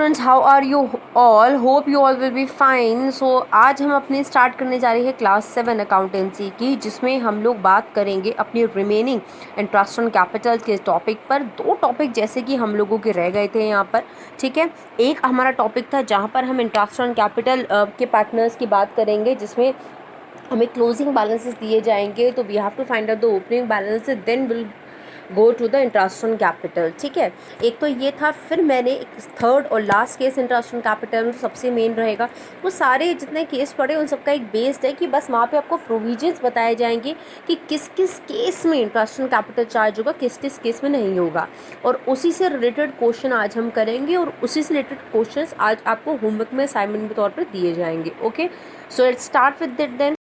Friends, how are you all? Hope you all will be fine. So आज हम अपनी start करने जा रहे हैं क्लास 7 अकाउंटेंसी की, जिसमें हम लोग बात करेंगे अपनी रिमेनिंग इंटरेस्ट ऑन कैपिटल के टॉपिक पर। दो टॉपिक जैसे कि हम लोगों के रह गए थे यहाँ पर, ठीक है। एक हमारा टॉपिक था जहाँ पर हम इंटरेस्ट ऑन कैपिटल के पार्टनर्स की बात करेंगे, जिसमें हमें क्लोजिंग बैलेंसेस दिए जाएंगे, तो we have to find out the opening balances, then will go to the interest on capital, ठीक है। एक तो ये था, फिर मैंने एक थर्ड और last case interest on capital में सबसे मेन रहेगा। वो सारे जितने केस पढ़े उन सबका एक बेस्ड है कि बस वहाँ पे आपको प्रोविजंस बताए जाएंगे कि किस किस केस में इंटरेस्ट ऑन कैपिटल चार्ज होगा, किस किस केस में नहीं होगा, और उसी से रिलेटेड क्वेश्चन आज हम करेंगे, और उसी से रिलेटेड क्वेश्चन आज आपको होमवर्क में असाइनमेंट के तौर पर दिए जाएंगे। Okay, so let's start with it then.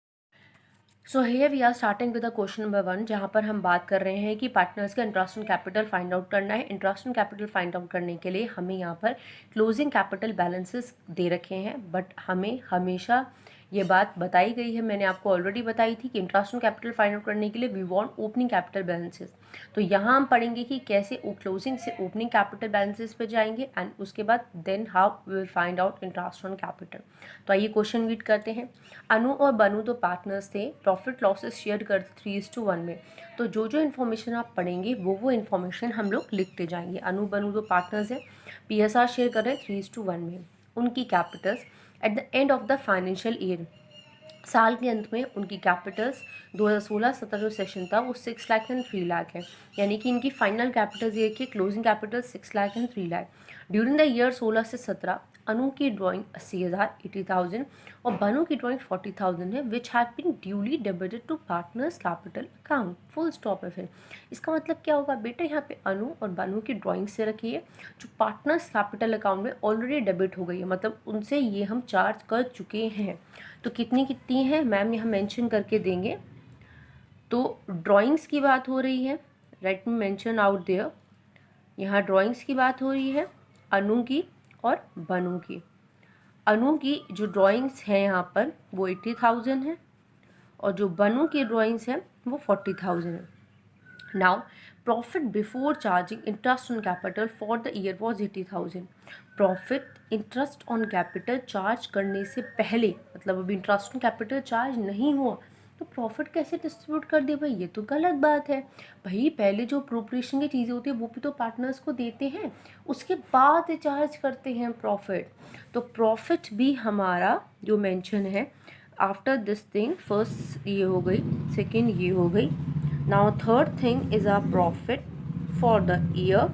So here we are starting with the question number 1, जहाँ पर हम बात कर रहे हैं कि पार्टनर्स का interest on capital find out करना है। Interest on capital find out करने के लिए हमें यहाँ पर क्लोजिंग कैपिटल बैलेंसेस दे रखे हैं, बट हमें हमेशा ये बात बताई गई है, मैंने आपको ऑलरेडी बताई थी कि interest on capital find out करने के लिए we want opening capital balances. तो यहाँ हम पढ़ेंगे कि कैसे क्लोजिंग से ओपनिंग कैपिटल बैलेंसेस पे जाएंगे, एंड उसके बाद then how we will find out interest on capital. तो आइए क्वेश्चन रीड करते हैं। अनु और बनु तो पार्टनर्स थे, प्रॉफिट लॉसेस शेयर करते 3:1 में। तो जो जो इन्फॉर्मेशन आप पढ़ेंगे वो इन्फॉर्मेशन हम लोग लिखते जाएंगे। अनु बनु तो पार्टनर्स हैं, PSR शेयर कर रहे हैं 3:1 में। उनकी Capitals at the end of the financial year, साल के अंत में उनकी कैपिटल्स 2016-17 जो सेशन था वो 6 लाख एंड 3 लाख है, यानी कि इनकी फाइनल कैपिटल्स ये कि closing capital 6 lakh and 3 lakh. During the year 16 से 17 अनु की ड्राइंग 80,000 80,000 और बनु की ड्राइंग 40,000 है, which had been duly debited to partners capital account. Full stop है। फिर इसका मतलब क्या होगा बेटा, यहाँ पे अनु और बनु की ड्राइंग से रखिए जो पार्टनर्स कैपिटल अकाउंट में ऑलरेडी डेबिट हो गई है, मतलब उनसे ये हम चार्ज कर चुके हैं। तो कितनी कितनी है मैम यहाँ मेंशन करके देंगे। तो ड्राइंग्स की बात हो रही है, let me mention out there. यहाँ ड्राइंग्स की बात हो रही है अनु की और बनु की। अनु की जो ड्राइंग्स हैं यहाँ पर वो 80,000 है, और जो बनु की ड्राइंग्स हैं वो 40,000 है। Now profit before charging interest on capital for the year was 80,000। Profit interest on capital charge करने से पहले, मतलब अभी इंटरेस्ट ऑन कैपिटल चार्ज नहीं हुआ तो प्रॉफिट कैसे डिस्ट्रीब्यूट कर दे भाई, ये तो गलत बात है। भाई पहले जो अप्रोप्रिएशन की चीज़ें होती है वो भी तो पार्टनर्स को देते हैं, उसके बाद चार्ज करते हैं प्रॉफिट। तो प्रॉफिट भी हमारा जो मेंशन है आफ्टर दिस थिंग, फर्स्ट ये हो गई, सेकेंड ये हो गई। Now third thing is our profit for the year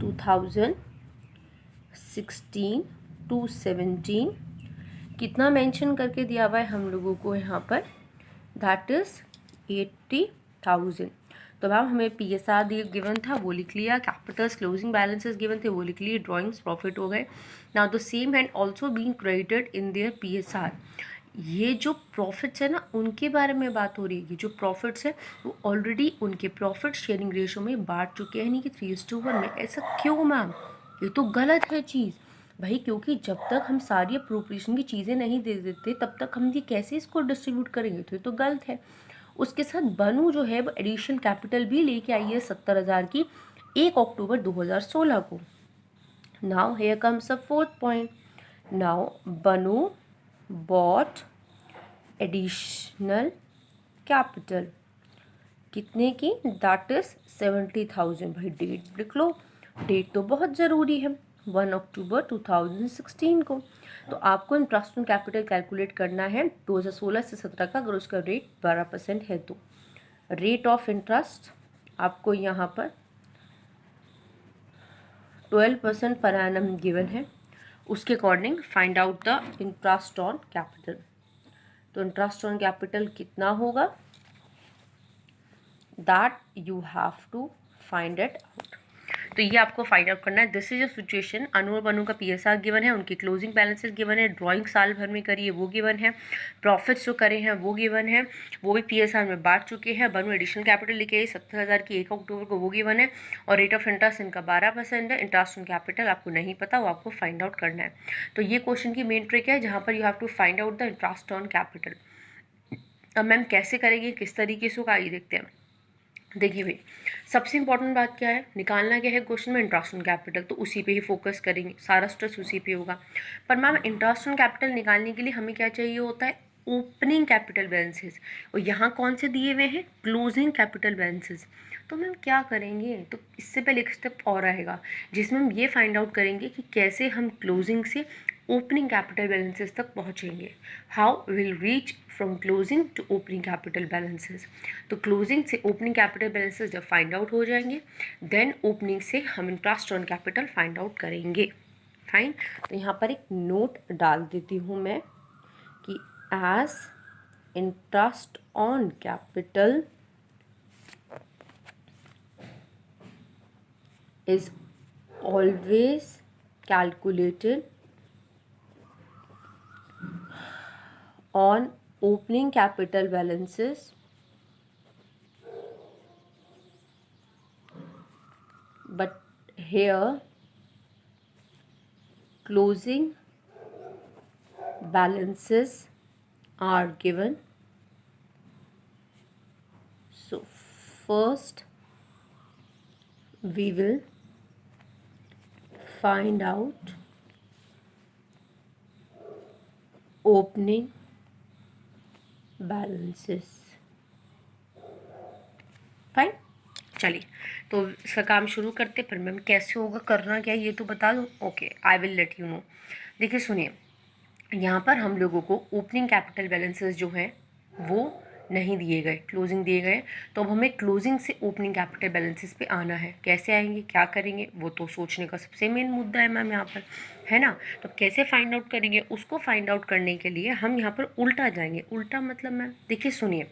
2016 to 17। कितना मेंशन करके दिया हुआ है हम लोगों को यहाँ पर, दैट इज़ 80,000। तो मैम हमें PSR गिवन था वो लिख लिया, कैपिटल्स क्लोजिंग बैलेंसेस गिवन थे वो लिख लिए, ड्राइंग्स प्रॉफिट हो गए। Now the same hand also being credited in their PSR। ये जो प्रॉफिट्स है ना उनके बारे में बात हो रही है। ये जो प्रॉफिट्स है वो ऑलरेडी उनके प्रॉफिट शेयरिंग रेशो में बांट चुके हैं, यानी कि 3:1 में। ऐसा क्यों मैम, ये तो गलत है चीज़ भाई, क्योंकि जब तक हम सारी अप्रोप्रिएशन की चीज़ें नहीं दे देते तब तक हम ये कैसे इसको डिस्ट्रीब्यूट करेंगे, तो ये तो गलत है। उसके साथ बनु जो है वो एडिशनल कैपिटल भी लेके आई है 70,000 की 1 अक्टूबर 2016 को। Now here comes a fourth point. Now Banu bought additional capital कितने की, दैट इज 70,000। भाई डेट लिख लो, डेट तो बहुत ज़रूरी है, 1 अक्टूबर 2016 को। तो आपको इंटरेस्ट ऑन कैपिटल कैलकुलेट करना है 2016 से 17 का, अगर उसका रेट 12% है तो। रेट ऑफ इंटरेस्ट आपको यहाँ पर 12% पर एनम गिवन है, उसके according find out the interest on capital. तो इंटरेस्ट ऑन कैपिटल कितना होगा, that you have to find it out. तो ये आपको फाइंड आउट करना है। This is a situation, Anu और बनु का PSR गिवन है, उनकी क्लोजिंग बैलेंसेस गिवन है, ड्राइंग साल भर में करी है वो गिवन है, प्रॉफिट्स जो करे हैं वो गिवन है, वो भी PSR में बांट चुके हैं। बनु एडिशनल कैपिटल लेके आई 70,000 की 1 अक्टूबर को, वो गिवन है, और रेट ऑफ इंटरेस्ट इनका 12% है। इंटरेस्ट ऑन कैपिटल आपको नहीं पता, वो आपको फाइंड आउट करना है। तो ये क्वेश्चन की मेन ट्रिक है जहाँ पर you have to find out the interest on capital. अब मैम कैसे करेंगे, किस तरीके से होगा, आइए देखते हैं। देखिए भाई, सबसे इंपॉर्टेंट बात क्या है, निकालना क्या है क्वेश्चन में, इंटरेस्ट ऑन कैपिटल, तो उसी पे ही फोकस करेंगे, सारा स्ट्रेस उसी पे होगा। पर मैम इंटरेस्ट ऑन कैपिटल निकालने के लिए हमें क्या चाहिए होता है, ओपनिंग कैपिटल बैलेंसेस, और यहाँ कौन से दिए हुए हैं, क्लोजिंग कैपिटल बैलेंसेस। तो मैम क्या करेंगे, तो इससे पहले एक स्टेप और आएगा जिसमें हम ये फाइंड आउट करेंगे कि कैसे हम क्लोजिंग से ओपनिंग कैपिटल बैलेंसेस तक पहुँचेंगे। How will reach from closing to opening capital balances. तो क्लोजिंग से ओपनिंग कैपिटल बैलेंसेस जब फाइंड आउट हो जाएंगे, देन ओपनिंग से हम interest on capital find out करेंगे। फाइन, तो यहाँ पर एक नोट डाल देती हूँ मैं कि as interest on capital is always calculated on opening capital balances but here closing balances are given. So first we will find out opening balances. Fine, चलिए तो इसका काम शुरू करते। पर मैम कैसे होगा, करना क्या है ये तो बता दो। Okay, I will let you know. देखिए सुनिए, यहाँ पर हम लोगों को ओपनिंग कैपिटल बैलेंसेस जो हैं वो नहीं दिए गए, क्लोजिंग दिए गए। तो अब हमें क्लोजिंग से ओपनिंग कैपिटल बैलेंसेस पे आना है। कैसे आएंगे, क्या करेंगे, वो तो सोचने का सबसे मेन मुद्दा है मैम यहाँ पर, है ना। तो कैसे फाइंड आउट करेंगे, उसको फाइंड आउट करने के लिए हम यहाँ पर उल्टा जाएंगे। उल्टा मतलब मैम देखिए सुनिए,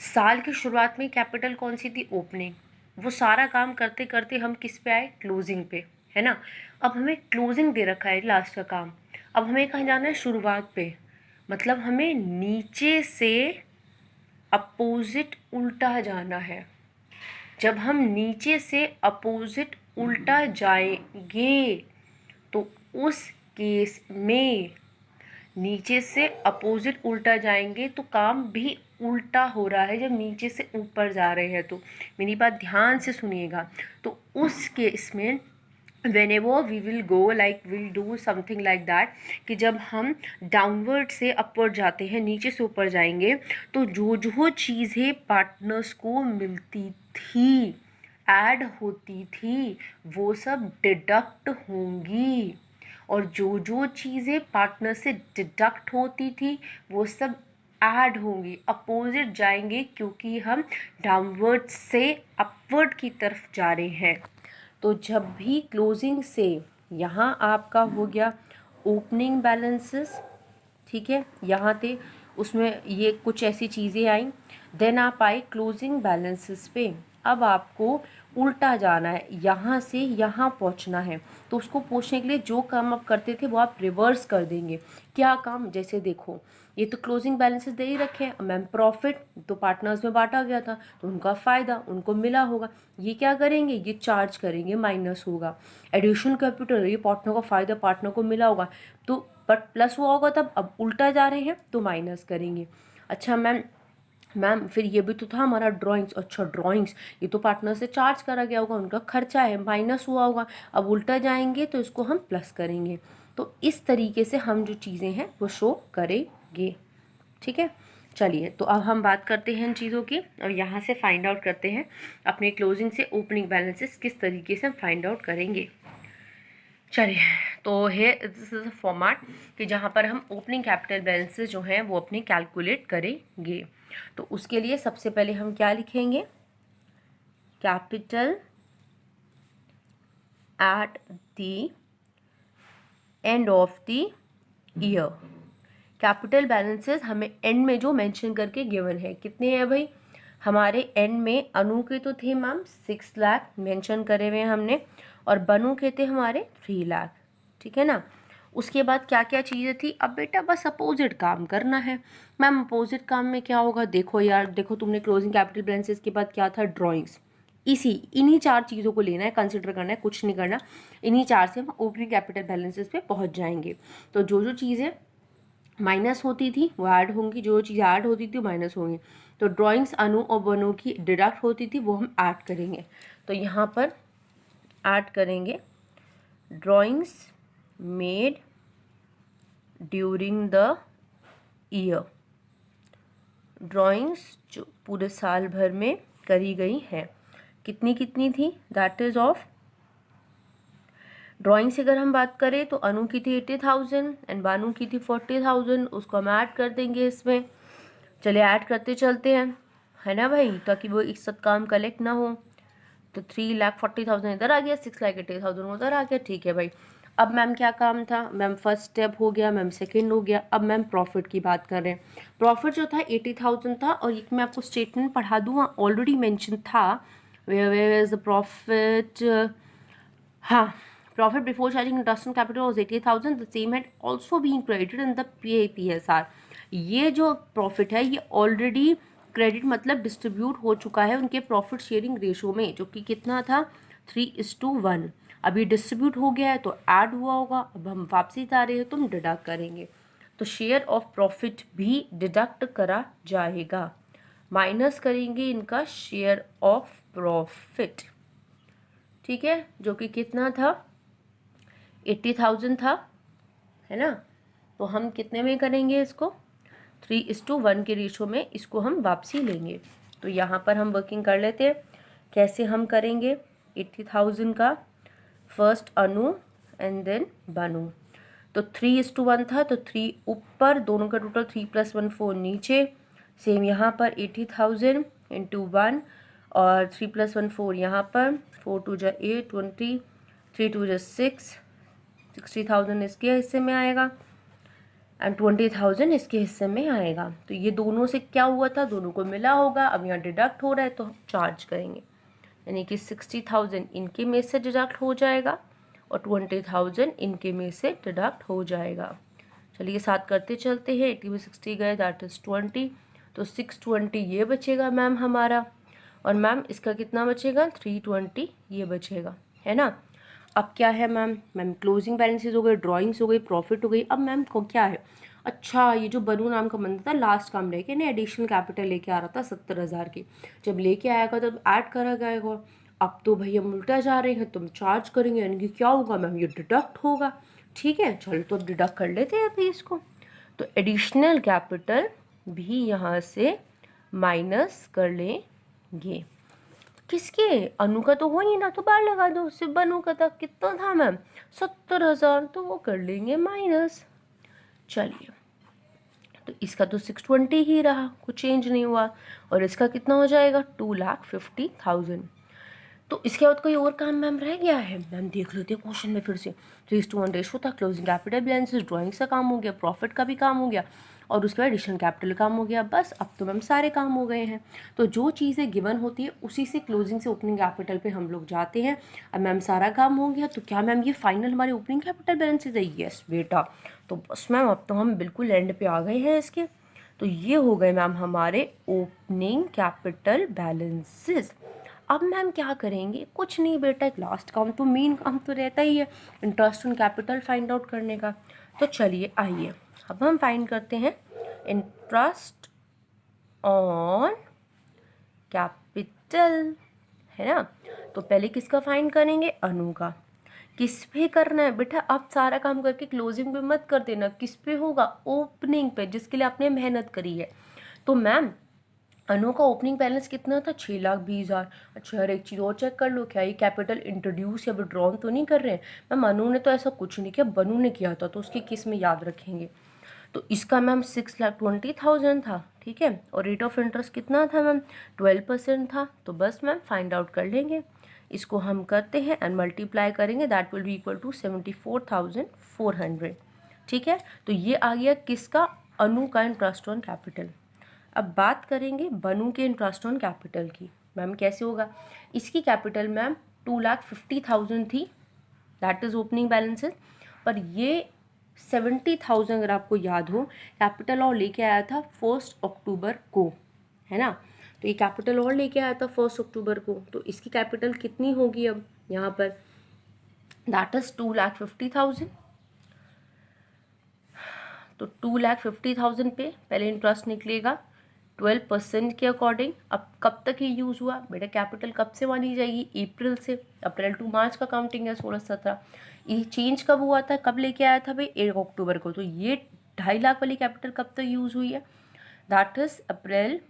साल की शुरुआत में कैपिटल कौन सी थी, ओपनिंग। वो सारा काम करते करते हम किस पे आए, क्लोजिंग पे, है ना। अब हमें क्लोजिंग दे रखा है, लास्ट का काम। अब हमें कहाँ जाना है, शुरुआत पे, मतलब हमें नीचे से अपोजिट उल्टा जाना है। जब हम नीचे से अपोजिट उल्टा जाएंगे तो उस केस में, नीचे से अपोजिट उल्टा जाएंगे तो काम भी उल्टा हो रहा है जब नीचे से ऊपर जा रहे हैं। तो मेरी बात ध्यान से सुनिएगा। तो उस केस में whenever we will go like we'll do something like that, कि जब हम डाउनवर्ड से अपवर्ड जाते हैं, नीचे से ऊपर जाएंगे, तो जो जो चीज़ें पार्टनर्स को मिलती थी, ऐड होती थी, वो सब डिडक्ट होंगी। और जो जो चीज़ें पार्टनर से डिडक्ट होती थी वो सब ऐड होंगी, अपोजिट जाएंगे, क्योंकि हम डाउनवर्ड से अपवर्ड की तरफ जा रहे हैं। तो जब भी क्लोजिंग से यहाँ आपका हो गया ओपनिंग बैलेंसेस, ठीक है, यहाँ थे, उसमें ये कुछ ऐसी चीज़ें आई, देन आप आए क्लोजिंग बैलेंसेस पे। अब आपको उल्टा जाना है, यहाँ से यहाँ पहुँचना है। तो उसको पहुँचने के लिए जो काम आप करते थे वो आप रिवर्स कर देंगे। क्या काम, जैसे देखो ये तो क्लोजिंग बैलेंसेस दे ही रखे हैं मैम, प्रॉफिट तो पार्टनर्स में बांटा गया था तो उनका फ़ायदा उनको मिला होगा, ये क्या करेंगे, ये चार्ज करेंगे, माइनस होगा। एडिशनल कैपिटल, ये पार्टनर का फ़ायदा पार्टनर को मिला होगा, तो बट प्लस हुआ होगा तब, अब उल्टा जा रहे हैं तो माइनस करेंगे। अच्छा मैम फिर ये भी तो था हमारा ड्राइंग्स। अच्छा ड्राइंग्स, ये तो पार्टनर से चार्ज करा गया होगा, उनका खर्चा है, माइनस हुआ होगा, अब उल्टा जाएंगे तो इसको हम प्लस करेंगे। तो इस तरीके से हम जो चीज़ें हैं वो शो करेंगे, ठीक है। चलिए तो अब हम बात करते हैं इन चीज़ों की, और यहाँ से फाइंड आउट करते हैं अपने क्लोजिंग से ओपनिंग बैलेंसेस किस तरीके से हम फाइंड आउट करेंगे। चलिए, तो है दिस इज अ फॉर्मेट कि जहाँ पर हम ओपनिंग कैपिटल बैलेंसेस जो हैं वो अपने कैलकुलेट करेंगे। तो उसके लिए सबसे पहले हम क्या लिखेंगे, capital at the end of the year. Capital balances हमें एंड में जो मेंशन करके गिवन है, कितने हैं भाई, हमारे एंड में अनु के तो थे मैम 6 लाख मेंशन करे हुए हैं हमने, और बनु के थे हमारे 3 लाख, ठीक है ना। उसके बाद क्या क्या चीज़ें थी, अब बेटा बस अपोजिट काम करना है। मैम अपोजिट काम में क्या होगा, देखो यार देखो, तुमने क्लोजिंग कैपिटल बैलेंसेस के बाद क्या था, ड्राइंग्स। इन्हीं 4 चीज़ों को लेना है, कंसिडर करना है, कुछ नहीं करना। इन्हीं 4 से हम ओपनिंग कैपिटल बैलेंसेस पे पहुंच जाएंगे। तो जो जो चीज़ें माइनस होती थी वो ऐड होंगी, जो चीज़ ऐड होती थी वो माइनस होंगी। तो ड्राइंग्स अनु और बनु की डिडक्ट होती थी वो हम ऐड करेंगे। तो यहाँ पर ऐड करेंगे drawings made during the year, drawings जो पूरे साल भर में करी गई हैं। कितनी कितनी थी, दैट इज ऑफ ड्राइंग से अगर हम बात करें तो अनु की थी 80,000 एंड बानू की थी 40,000, उसको हम ऐड कर देंगे इसमें। चलिए ऐड करते चलते हैं, है ना भाई, ताकि वो एक साथ काम कलेक्ट ना हो। तो 3,40,000 इधर आ गया, 6,80,000 उधर आ गया, ठीक है भाई। अब मैम क्या काम था, मैम फर्स्ट स्टेप हो गया, मैम सेकंड हो गया, अब मैम प्रॉफिट की बात कर रहे हैं। प्रॉफिट जो था 80,000 था, और एक मैं आपको स्टेटमेंट पढ़ा दूँ, ऑलरेडी मेंशन था, वेयर इज द प्रॉफिट, हाँ, profit before charging interest on capital was 80,000, the same had also been credited in the PAPSR। ये जो प्रॉफिट है ये ऑलरेडी क्रेडिट मतलब डिस्ट्रीब्यूट हो चुका है उनके प्रॉफिट शेयरिंग रेशो में, जो कि कितना था 3:1। अभी डिस्ट्रीब्यूट हो गया है तो ऐड हुआ होगा, अब हम वापसी आ रहे हैं तो हम डिडक्ट करेंगे। तो शेयर ऑफ प्रॉफिट भी डिडक्ट करा जाएगा, माइनस करेंगे इनका शेयर ऑफ प्रॉफिट, ठीक है, जो कि कितना था 80,000 था, है ना। तो हम कितने में करेंगे इसको, 3:1 के रेशो में इसको हम वापसी लेंगे। तो यहाँ पर हम वर्किंग कर लेते हैं, कैसे हम करेंगे। 80,000 का फर्स्ट अनु एंड देन बानू, तो 3:1 था, तो 3 ऊपर, दोनों का टोटल 3 + 1 4 नीचे। सेम यहाँ पर 80,000 × 1 और 3 + 1 4 यहाँ पर, 4 2 = 8 20, 3 2 = 6, 60,000 इसके हिस्से में आएगा एंड 20,000 इसके हिस्से में आएगा। तो ये दोनों से क्या हुआ था, दोनों को मिला होगा, अब यहाँ डिडक्ट हो रहा है तो हम चार्ज करेंगे, यानी कि 60,000 इनके में से डिडक्ट हो जाएगा और 20,000 इनके में से डिडक्ट हो जाएगा। चलिए साथ करते चलते हैं, 80 में 60 गए, दैट इज़ 20, तो 620 ये बचेगा मैम हमारा, और मैम इसका कितना बचेगा 320 ये बचेगा, है ना। अब क्या है मैम, क्लोजिंग बैलेंसेज हो गए, ड्राइंग्स हो गई, प्रॉफिट हो गई। अब मैम को क्या है, अच्छा ये जो बनू नाम का बंदा था लास्ट काम रह गया ना, एडिशनल कैपिटल लेके आ रहा था 70,000 की, जब लेके आएगा तब ऐड करा जाएगा। अब तो भैया उल्टा जा रहे हैं, तुम चार्ज करेंगे, यानी कि क्या होगा मैम, ये डिडक्ट होगा, ठीक है। चलो तो डिडक्ट कर लेते हैं अभी इसको। तो एडिशनल कैपिटल भी यहाँ से माइनस कर लेंगे। किसके, अनु का तो हो ही ना, तो बार लगा दो, सिर्फ अनु का था, कितना था मैम 70,000, तो वो कर लेंगे माइनस। चलिए तो इसका तो 620 ही रहा, कुछ चेंज नहीं हुआ, और इसका कितना हो जाएगा 2,50,000। तो इसके बाद कोई और काम मैम रह गया है, मैम देख लेते हैं क्वेश्चन में फिर से। 3:1 रेशो था, क्लोजिंग कैपिटल बैलेंसेस, ड्राइंग्स का काम हो गया, प्रॉफिट का भी काम हो गया, और उसके बाद एडिशनल कैपिटल काम हो गया, बस अब तो मैम सारे काम हो गए हैं। तो जो चीज़ें गिवन होती है उसी से क्लोजिंग से ओपनिंग कैपिटल पे हम लोग जाते हैं। अब मैम सारा काम हो गया, तो क्या मैम ये फाइनल हमारे ओपनिंग कैपिटल बैलेंसेस है, यस बेटा। तो बस मैम अब तो हम बिल्कुल एंड पे आ गए हैं इसके। तो ये हो गए मैम हमारे ओपनिंग कैपिटल बैलेंसेस। अब मैम क्या करेंगे, कुछ नहीं बेटा, एक लास्ट काम तो मेन काम तो रहता ही है, interest on capital find out करने का। तो चलिए आइए अब हम फाइंड करते हैं इंटरेस्ट ऑन कैपिटल, है ना। तो पहले किसका फाइंड करेंगे, अनु का। किस पे करना है बेटा, आप सारा काम करके क्लोजिंग पे मत कर देना, किस पे होगा, ओपनिंग पे, जिसके लिए आपने मेहनत करी है। तो मैम अनु का ओपनिंग बैलेंस कितना था 6,20,000। अच्छा यार एक चीज़ और चेक कर लो, क्या ये कैपिटल इंट्रोड्यूस या विड्रॉन तो नहीं कर रहे हैं। मैम अनु ने तो ऐसा कुछ नहीं किया, बनू ने किया था, तो उसकी किस में याद रखेंगे। तो इसका मैम 6,20,000 था, ठीक है, और रेट ऑफ इंटरेस्ट कितना था मैम 12% था। तो बस मैम फाइंड आउट कर लेंगे, इसको हम करते हैं एंड मल्टीप्लाई करेंगे, that will be equal to 74,400, ठीक है। तो ये आ गया किसका, अनु का इंटरेस्ट ऑन कैपिटल। अब बात करेंगे बनू के इंटरेस्ट ऑन कैपिटल की। मैम कैसे होगा, इसकी कैपिटल मैम 2,50,000 थी, दैट इज़ ओपनिंग बैलेंसेस, पर ये 70,000 अगर आपको याद हो कैपिटल और लेके आया था 1 अक्टूबर को, है ना। तो ये कैपिटल और लेके आया था 1 अक्टूबर को, तो इसकी कैपिटल कितनी होगी अब यहाँ पर, दैट इज़ 2,50,000। तो 2,50,000 पे पहले इंटरेस्ट निकलेगा 12% के अकॉर्डिंग। अब कब तक ये यूज़ हुआ बेटा, कैपिटल कब से मानी जाएगी, अप्रैल से, अप्रैल टू मार्च का काउंटिंग है 16-17। ये चेंज कब हुआ था, कब लेके आया था भाई, 1 अक्टूबर को। तो ये 2.5 लाख वाली कैपिटल कब तक यूज़ हुई है, दैट इज अप्रैल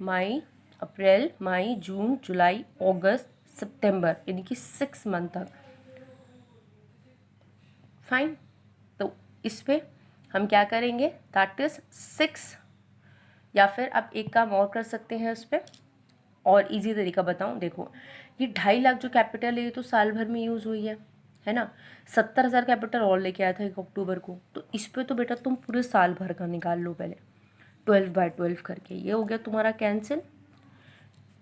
मई जून जुलाई अगस्त सितंबर, यानी कि 6 मंथ तक। फाइन, तो इस पे हम क्या करेंगे, दैट इज 6, या फिर आप एक काम और कर सकते हैं उस पर, और इजी तरीका बताऊं। देखो ये 2.5 लाख जो कैपिटल है ये तो साल भर में यूज़ हुई है ना। 70,000 कैपिटल और लेके आया था 1 अक्टूबर को, तो इस पे तो बेटा तुम पूरे साल भर का निकाल लो पहले 12/12 करके। ये हो गया तुम्हारा कैंसिल।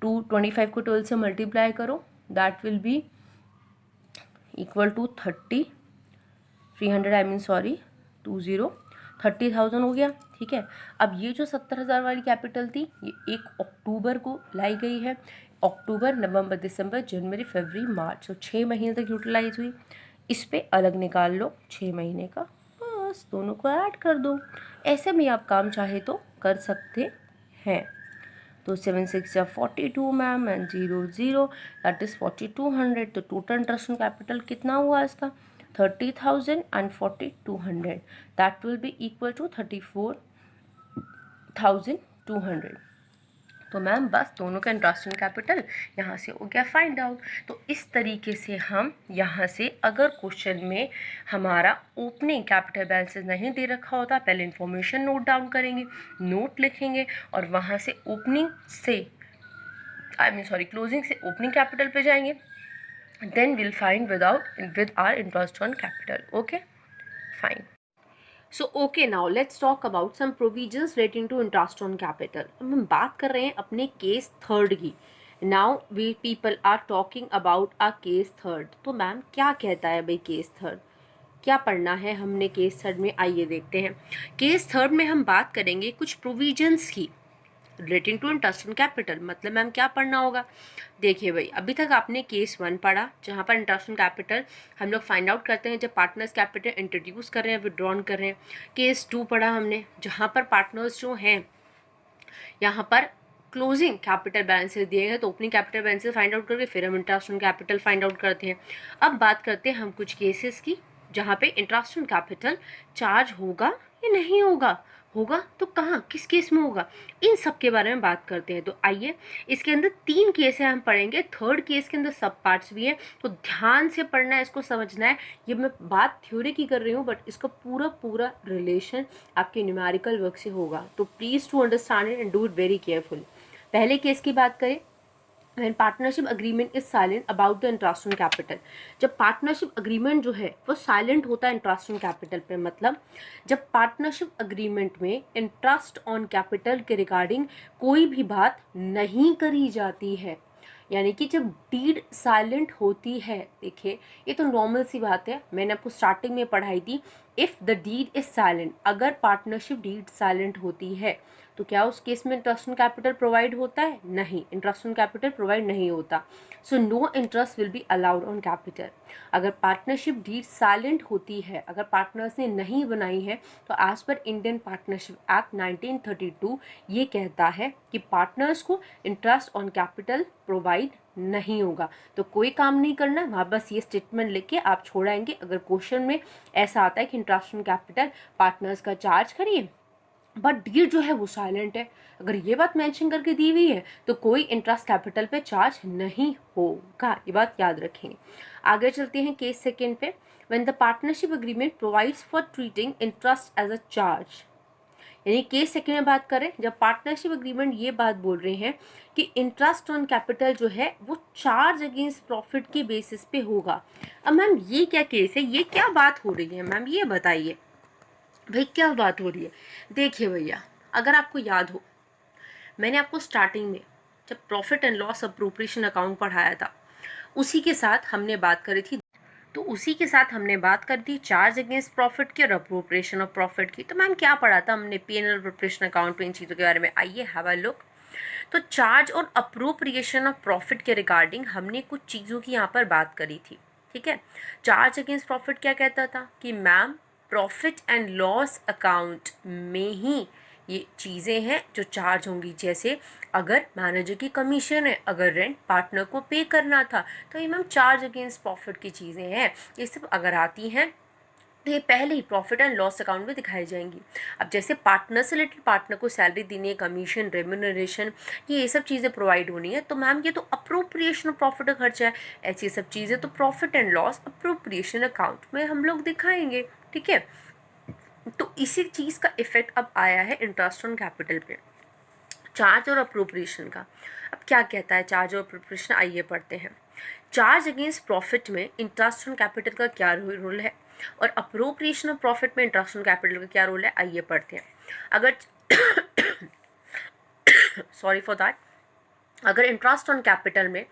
225 को 12 से मल्टीप्लाई करो, that will be equal to 300 I mean sorry 30,000 हो गया। ठीक है, अब ये जो 70,000 वाली कैपिटल थी ये 1 अक्टूबर को लाई गई है। अक्टूबर, नवंबर, दिसंबर, जनवरी, फरवरी, मार्च, तो 6 महीने तक यूटिलाइज हुई। इस पे अलग निकाल लो 6 महीने का, बस दोनों को ऐड कर दो। ऐसे में आप काम चाहे तो कर सकते हैं। तो 7 6 या 42 मैम एंड 0 0 दैट इज 4200। तो टोटल इंटरेस्ट ऑन कैपिटल कितना हुआ इसका, 30,000 and 4200, that will be equal to 34,200। तो मैम बस दोनों का इंटरेस्ट ऑन कैपिटल यहाँ से हो गया फाइंड आउट। तो इस तरीके से हम यहाँ से, अगर क्वेश्चन में हमारा ओपनिंग कैपिटल बैलेंसेस नहीं दे रखा होता, पहले इन्फॉर्मेशन नोट डाउन करेंगे, नोट लिखेंगे, और वहाँ से ओपनिंग से क्लोजिंग से ओपनिंग कैपिटल पे जाएंगे, then will find with our interest on capital. Okay fine. So okay, now let's talk about some provisions relating to interest on capital. अब हम बात कर रहे हैं अपने केस थर्ड की। Now we people are talking about a case third. तो ma'am क्या कहता है भाई केस थर्ड, क्या पढ़ना है हमने केस थर्ड में, आइए देखते हैं। केस थर्ड में हम बात करेंगे कुछ प्रोविजंस की relating to interest on capital. मतलब मैम क्या पढ़ना होगा, देखिए भाई अभी तक आपने केस 1 पढ़ा जहाँ पर इंटरेस्ट ऑन कैपिटल हम लोग फाइंड आउट करते हैं जब पार्टनर्स कैपिटल इंट्रोड्यूस कर रहे हैं, विड्रॉन कर रहे हैं। केस 2 पढ़ा हमने जहाँ पर पार्टनर्स जो हैं यहाँ पर क्लोजिंग कैपिटल बैलेंसेस दिए गए, तो opening capital balances find out करके फिर हम interest on capital find out करते हैं। अब बात करते हैं हम कुछ केसेस की जहाँ पे इंटरेस्ट ऑन कैपिटल चार्ज होगा या नहीं होगा, होगा तो कहाँ किस केस में होगा, इन सब के बारे में बात करते हैं। तो आइए, इसके अंदर 3 केस है हम पढ़ेंगे, थर्ड केस के अंदर सब पार्ट्स भी हैं, तो ध्यान से पढ़ना है, इसको समझना है। ये मैं बात थ्योरी की कर रही हूँ बट इसका पूरा रिलेशन आपके न्यूमेरिकल वर्क से होगा, तो please to understand it and do it very careful. पहले केस की बात करें, when partnership agreement is silent about the interest on capital। जब पार्टनरशिप अग्रीमेंट जो है वो साइलेंट होता है इंटरेस्ट ऑन कैपिटल पे, मतलब जब पार्टनरशिप अग्रीमेंट में इंटरेस्ट ऑन कैपिटल के रिगार्डिंग कोई भी बात नहीं करी जाती है, यानी कि जब डीड साइलेंट होती है। देखिए ये तो नॉर्मल सी बात है, मैंने आपको स्टार्टिंग में पढ़ाई थी, if the deed is silent, अगर पार्टनरशिप डीड साइलेंट होती है तो क्या उस केस में इंटरेस्ट ऑन कैपिटल प्रोवाइड होता है, नहीं, इंटरेस्ट ऑन कैपिटल प्रोवाइड नहीं होता। So no interest will be allowed on capital. अगर पार्टनरशिप डीड साइलेंट होती है, अगर पार्टनर्स ने नहीं बनाई है, तो as per Indian partnership act 1932 ये कहता है कि पार्टनर्स को इंटरेस्ट ऑन कैपिटल प्रोवाइड नहीं होगा। तो कोई काम नहीं करना, वहाँ बस ये स्टेटमेंट लेके आप छोड़ाएंगे। अगर क्वेश्चन में ऐसा आता है कि इंटरेस्ट ऑन कैपिटल पार्टनर्स का चार्ज करिए बट डीड जो है वो साइलेंट है, अगर ये बात मेंशन करके दी हुई है तो कोई इंटरेस्ट कैपिटल पे चार्ज नहीं होगा, ये बात याद रखेंगे। आगे चलते हैं केस सेकेंड पे। When the partnership agreement provides for treating interest as a charge, यानी केस सेकेंड में बात करें जब पार्टनरशिप एग्रीमेंट ये बात बोल रहे हैं कि इंटरेस्ट ऑन कैपिटल जो है वो चार्ज अगेंस्ट प्रॉफिट के बेसिस पे होगा। अब मैम ये क्या केस है, ये क्या बात हो रही है मैम, ये बताइए भाई क्या बात हो रही है। देखिए भैया अगर आपको याद हो, मैंने आपको स्टार्टिंग में जब profit and loss appropriation account पढ़ाया था उसी के साथ हमने बात करी थी, तो उसी के साथ हमने बात करी थी चार्ज अगेंस्ट प्रॉफिट की और अप्रोप्रिएशन ऑफ प्रॉफिट की। तो मैम क्या पढ़ा था हमने P&L अप्रोप्रिएशन अकाउंट में इन चीज़ों के बारे में, आइए हैव अ लुक। तो चार्ज और अप्रोप्रिएशन ऑफ प्रॉफिट के रिगार्डिंग हमने कुछ चीज़ों की यहाँ पर बात करी थी, ठीक है। चार्ज अगेंस्ट प्रॉफिट क्या कहता था कि ma'am profit and loss account में ही ये चीज़ें हैं जो चार्ज होंगी। जैसे अगर मैनेजर की कमीशन है, अगर रेंट पार्टनर को पे करना था, तो ये मैम चार्ज अगेंस्ट प्रॉफिट की चीज़ें हैं। ये सब अगर आती हैं तो ये पहले ही प्रॉफिट एंड लॉस अकाउंट में दिखाई जाएंगी। अब जैसे पार्टनर से रिलेटेड पार्टनर को सैलरी देनी है, कमीशन, रेम्यूनरेशन, ये सब चीज़ें प्रोवाइड होनी है, तो मैम ये तो अप्रोप्रिएशन ऑफ प्रॉफिट का खर्चा है। ऐसी सब चीज़ें तो profit and loss appropriation account में हम लोग दिखाएंगे। ठीक है, तो इसी चीज़ का इफेक्ट अब आया है इंटरेस्ट ऑन कैपिटल पे, चार्ज और अप्रोप्रिएशन का। अब क्या कहता है चार्ज और अप्रोप्रिएशन, आइए पढ़ते हैं। चार्ज अगेंस्ट प्रॉफिट में इंटरेस्ट ऑन कैपिटल का क्या रोल है और अप्रोप्रिएशन ऑफ प्रॉफिट में इंटरेस्ट ऑन कैपिटल का क्या रोल है, आइए पढ़ते हैं। अगर सॉरी फॉर दैट, अगर इंटरेस्ट ऑन कैपिटल में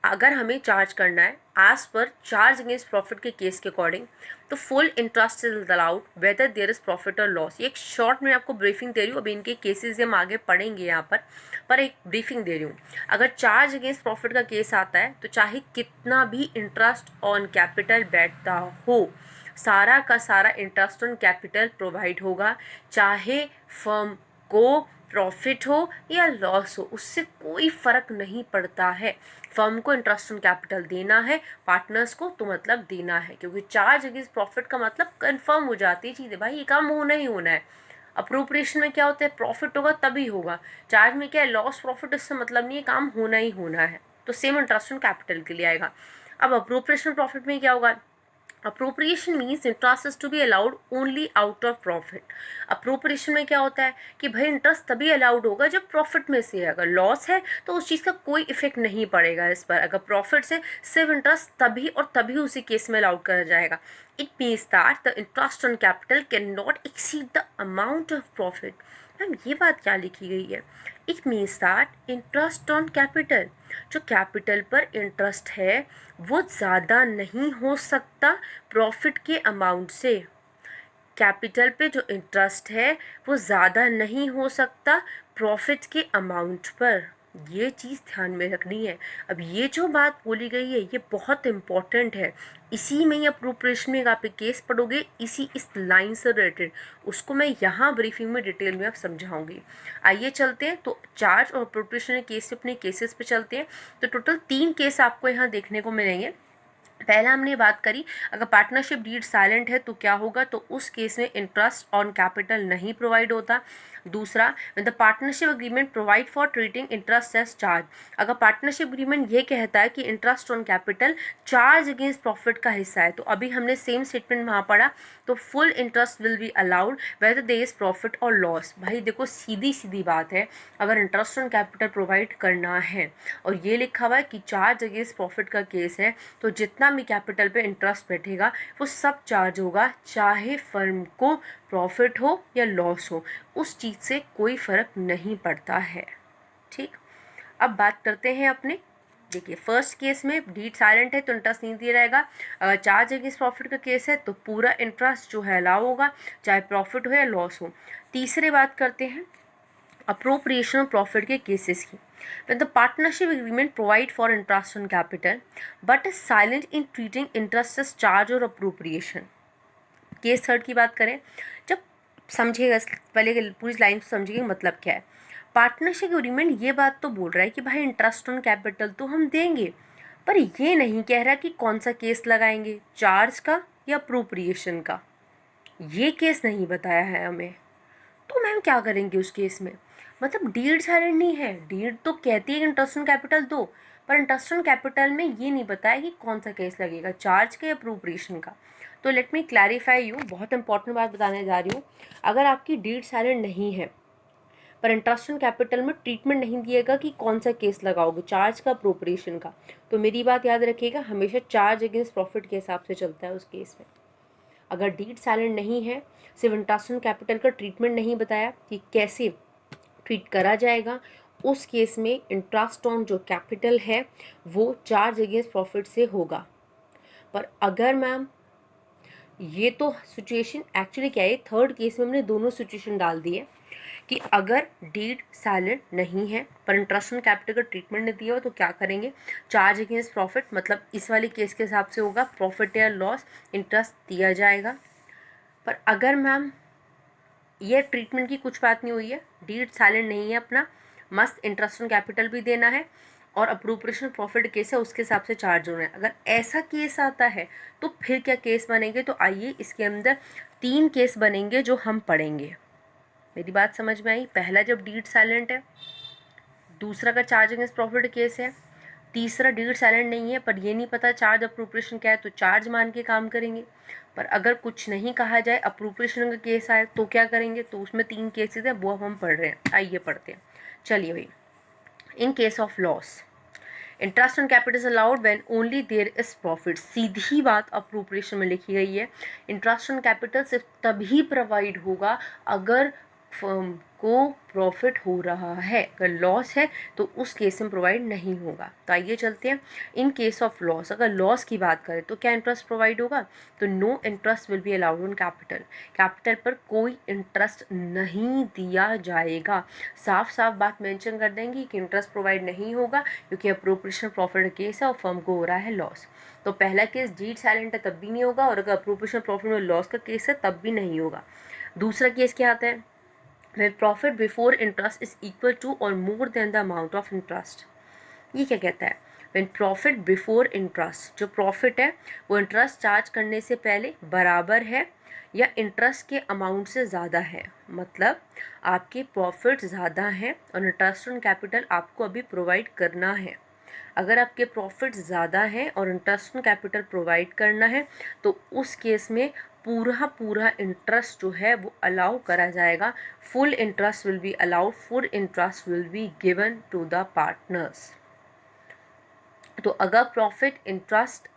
अगर हमें चार्ज करना है as per charge against profit के केस के अकॉर्डिंग, तो full interest is allowed whether there is profit और लॉस। ये एक शॉर्ट में आपको ब्रीफिंग दे रही हूँ, अभी इनके केसेस हम आगे पढ़ेंगे यहाँ पर एक ब्रीफिंग दे रही हूँ। अगर चार्ज अगेंस्ट प्रॉफिट का केस आता है तो चाहे कितना भी इंटरेस्ट ऑन कैपिटल बैठता हो, सारा का सारा इंटरेस्ट ऑन कैपिटल प्रोवाइड होगा, चाहे फर्म को प्रॉफिट हो या लॉस हो, उससे कोई फ़र्क नहीं पड़ता है। फर्म को इंटरेस्ट ऑन कैपिटल देना है, पार्टनर्स को तो मतलब देना है, क्योंकि चार्ज अगेंस्ट प्रॉफिट का मतलब कंफर्म हो जाती है चीज़ें, भाई ये काम होना ही होना है। अप्रोप्रिएशन में क्या होता है, प्रॉफिट होगा तभी होगा। चार्ज में क्या है, लॉस प्रॉफिट, इससे मतलब नहीं है, काम होना ही होना है। तो सेम इंटरेस्ट ऑन कैपिटल के लिए आएगा। अब अप्रोप्रिएशन प्रॉफिट में क्या होगा, appropriation means interest is to be allowed only out of profit. Appropriation में क्या होता है कि भाई इंटरेस्ट तभी अलाउड होगा जब प्रॉफिट में से है, अगर लॉस है तो उस चीज़ का कोई इफेक्ट नहीं पड़ेगा इस पर, अगर प्रॉफिट से सिर्फ इंटरेस्ट तभी और तभी उसी केस में अलाउड करा जाएगा। It means that the interest on capital can not exceed the amount of profit. Ma'am ये बात क्या लिखी गई है, it means that interest on capital, जो कैपिटल पर इंटरेस्ट है वो ज़्यादा नहीं हो सकता प्रॉफिट के अमाउंट से। कैपिटल पे जो इंटरेस्ट है वो ज़्यादा नहीं हो सकता प्रॉफिट के अमाउंट पर, ये चीज़ ध्यान में रखनी है। अब ये जो बात बोली गई है ये बहुत इम्पॉर्टेंट है, इसी में ही अप्रोप्रिएशन में आप केस पढ़ोगे, इस लाइन से रिलेटेड, उसको मैं यहाँ ब्रीफिंग में डिटेल में आप समझाऊंगी। आइए चलते हैं, तो चार्ज और अप्रोप्रिएशन केस से अपने केसेस पे चलते हैं। तो टोटल 3 केस आपको यहाँ देखने को मिलेंगे। पहला हमने बात करी, अगर पार्टनरशिप डीड साइलेंट है तो क्या होगा, तो उस केस में इंटरेस्ट ऑन कैपिटल नहीं प्रोवाइड होता। दूसरा, when the partnership agreement provide for treating interest as charge, अगर पार्टनरशिप अग्रीमेंट ये कहता है कि interest on capital charge against profit का हिस्सा है, तो अभी हमने सेम स्टेटमेंट वहाँ पढ़ा, तो full interest will be allowed whether there is profit और लॉस। भाई देखो सीधी सीधी बात है, अगर इंटरेस्ट ऑन कैपिटल प्रोवाइड करना है और ये लिखा हुआ है कि चार्ज अगेंस्ट प्रॉफिट का केस है, तो जितना भी कैपिटल पे इंटरेस्ट बैठेगा वो सब चार्ज होगा, चाहे फर्म को प्रॉफिट हो या लॉस हो, उस चीज़ से कोई फ़र्क नहीं पड़ता है। ठीक, अब बात करते हैं अपने, देखिए फर्स्ट केस में डीड साइलेंट है तो इंटरेस्ट नहीं दिया जाएगा। अगर चार्ज अगेंस्ट प्रॉफिट का केस है तो पूरा इंटरेस्ट जो है अलाउ होगा, चाहे प्रॉफिट हो या लॉस हो। तीसरी बात करते हैं अप्रोप्रिएशन ऑफ प्रॉफिट के केसेस की। When the partnership agreement provide for interest on capital but is silent in treating interest as charge or appropriation। Case third की बात करें, जब समझिएगा पहले पूरी लाइन समझिएगा मतलब क्या है। पार्टनरशिप एग्रीमेंट ये बात तो बोल रहा है कि भाई इंटरेस्ट ऑन कैपिटल तो हम देंगे, पर ये नहीं कह रहा कि कौन सा केस लगाएंगे, चार्ज का या अप्रोप्रिएशन का, ये केस नहीं बताया है हमें। तो मैम क्या करेंगे उस केस में, मतलब डीड साइलेंट नहीं है, डीड तो कहती है कि इंटरेस्ट ऑन कैपिटल दो, पर इंटरेस्ट ऑन कैपिटल में ये नहीं बताया कि कौन सा केस लगेगा, चार्ज का या अप्रोप्रिएशन का। तो लेट मी क्लैरिफाई यू, बहुत इंपॉर्टेंट बात बताने जा रही हूँ। अगर आपकी डीड साइलेंट नहीं है पर इंटरेस्ट ऑन कैपिटल में ट्रीटमेंट नहीं दिएगा कि कौन सा केस लगाओगे, चार्ज का अप्रोप्रिएशन का, तो मेरी बात याद रखिएगा, हमेशा चार्ज अगेंस्ट प्रॉफिट के हिसाब से चलता है उस केस में। अगर डीड साइलेंट नहीं है, सिर्फ इंटरेस्ट ऑन कैपिटल का ट्रीटमेंट नहीं बताया कि कैसे ट्रीट करा जाएगा, उस केस में इंटरेस्ट ऑन जो कैपिटल है वो चार्ज अगेंस्ट प्रॉफिट से होगा। पर अगर मैम ये तो सिचुएशन एक्चुअली क्या है, थर्ड केस में हमने दोनों सिचुएशन डाल दी है कि अगर डीड साइलेंट नहीं है पर इंटरेस्ट ऑन कैपिटल का ट्रीटमेंट नहीं दिया हो तो क्या करेंगे, चार्ज अगेंस्ट प्रॉफिट, मतलब इस वाले केस के हिसाब से होगा प्रॉफिट या लॉस, इंटरेस्ट दिया जाएगा। पर अगर मैम ये ट्रीटमेंट की कुछ बात नहीं हुई है, डीड साइलेंट नहीं है अपना, मस्त इंटरेस्ट ऑन कैपिटल भी देना है और अप्रोप्रिएशन प्रॉफिट केस है उसके हिसाब से चार्ज होना है, अगर ऐसा केस आता है तो फिर क्या केस बनेंगे? तो आइए इसके अंदर 3 केस बनेंगे जो हम पढ़ेंगे। मेरी बात समझ में आई? पहला जब डीड साइलेंट है, दूसरा का चार्ज अगेंस्ट प्रॉफिट केस है, तीसरा डीड साइलेंट नहीं है पर ये नहीं पता चार्ज अप्रोप्रिएशन क्या है तो चार्ज मान के काम करेंगे। पर अगर कुछ नहीं कहा जाए, अप्रोप्रिएशन का केस आए तो क्या करेंगे? तो उसमें 3 केसेस है, वो अब हम पढ़ रहे हैं। आइए पढ़ते हैं। चलिए भाई, in case of loss interest on capital is allowed when only there is profit. सीधी बात अप्रोप्रिएशन में लिखी गई है, इंटरेस्ट ऑन कैपिटल सिर्फ तभी प्रोवाइड होगा अगर फर्म को प्रॉफिट हो रहा है, अगर लॉस है तो उस केस में प्रोवाइड नहीं होगा। तो आइए चलते हैं। इन केस ऑफ लॉस, अगर लॉस की बात करें तो क्या इंटरेस्ट प्रोवाइड होगा? तो no interest will be allowed on capital, capital पर कोई इंटरेस्ट नहीं दिया जाएगा। साफ साफ बात मेंशन कर देंगे कि इंटरेस्ट प्रोवाइड नहीं होगा क्योंकि अप्रोप्रिएशन प्रॉफिट केस है और फर्म को हो रहा है लॉस। तो पहला केस डीड साइलेंट है तब भी नहीं होगा, और अगर अप्रोप्रिएशन प्रॉफिट में लॉस का केस है तब भी नहीं होगा। दूसरा केस क्या आता है? when profit before interest is equal to or more than the amount of interest। ये क्या कहता है? when profit before interest, जो प्रॉफिट है वो इंटरेस्ट चार्ज करने से पहले बराबर है या इंटरेस्ट के अमाउंट से ज़्यादा है। मतलब आपके प्रॉफिट ज़्यादा हैं और इंटरेस्ट ऑन कैपिटल आपको अभी प्रोवाइड करना है। अगर आपके प्रॉफिट ज़्यादा हैं और इंटरेस्ट ऑन कैपिटल प्रोवाइड करना है तो उस केस में पूरा इंटरेस्ट जो है वो अलाउ करा जाएगा। Full interest will be allowed, full interest will be given to the partners. तो अगर प्रॉफिट इंटरेस्ट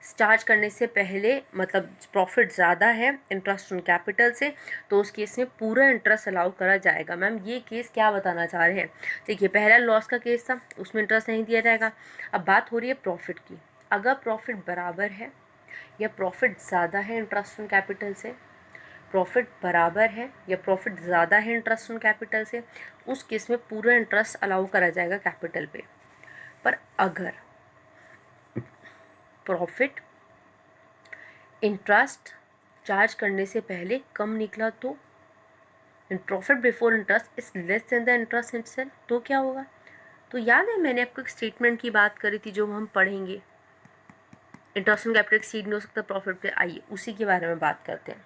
चार्ज करने से पहले मतलब प्रॉफिट ज़्यादा है इंटरेस्ट ऑन कैपिटल से, तो उस केस में पूरा इंटरेस्ट अलाउ करा जाएगा। मैम ये केस क्या बताना चाह रहे हैं? देखिए, पहला लॉस का केस था, उसमें इंटरेस्ट नहीं दिया जाएगा। अब बात हो रही है प्रॉफिट की। अगर प्रॉफिट बराबर है या प्रॉफिट ज़्यादा है इंटरेस्ट ऑन कैपिटल से, प्रॉफिट बराबर है या प्रॉफिट ज़्यादा है इंटरेस्ट ऑन कैपिटल से, उस केस में पूरा इंटरेस्ट अलाउ करा जाएगा कैपिटल पे। पर अगर प्रॉफिट इंटरेस्ट चार्ज करने से पहले कम निकला तो profit before interest is less than the interest itself, तो क्या होगा? तो याद है मैंने आपको एक स्टेटमेंट की बात करी थी जो हम पढ़ेंगे, इंटरेस्ट ऑन कैपिटल एक्सीड नहीं हो सकता प्रॉफिट पे। आइए उसी के बारे में बात करते हैं।